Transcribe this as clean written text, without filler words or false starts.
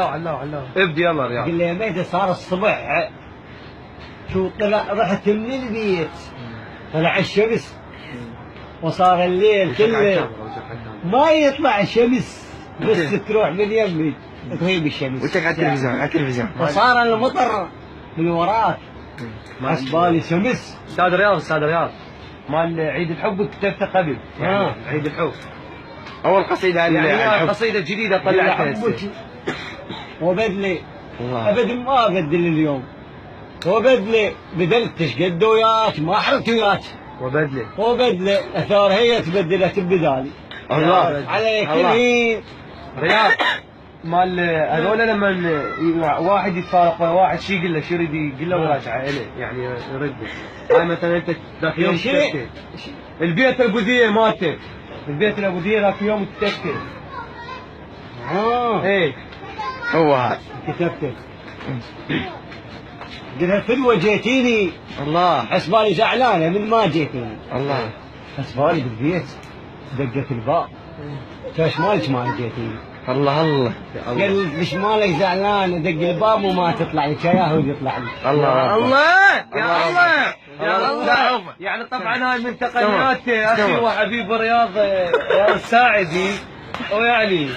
علاو ابدي يلا رياض. قال لي يا ميدة صار الصبح شو طلع رحت من البيت طلع الشمس وصار الليل كله ما يطلع الشمس بس تروح من يمي تغيب الشمس وانت على التلفزيون وصار المطر من وراك حسبالي شمس. استاذ رياض مال عيد الحب كتبته قبل يعني عيد الحب اول قصيده عن يعني قصيده جديده طلعتها وبدلي ابد ما ابدل اليوم وبدلي بدلت ايش قد وياك ما حرت وياك وبدلي اثار هي تبدلت ببدالي الله عليك الحين رياض مال هذول لما واحد يتفارق ويا واحد شي يقول له شو يريد يقول له وراجع اليه يعني يرد هاي مثلا انت ذاك يوم تكتب البيت الابوذيه مالتك البيت الابوذيه ذاك يوم تكتب ايه هو هذا كتبت قلت فدوة جيتيني الله حسبالي زعلانه من ما جيتيني الله حسبالي بالبيت دقت الباب ايش مالك ما جيتيني الله قال ليش مالك زعلان دق الباب وما تطلع لك ياهو يطلع لك الله يعني طبعا هاي من تقنيات اخي وحبيب رياض الساعدي ويعني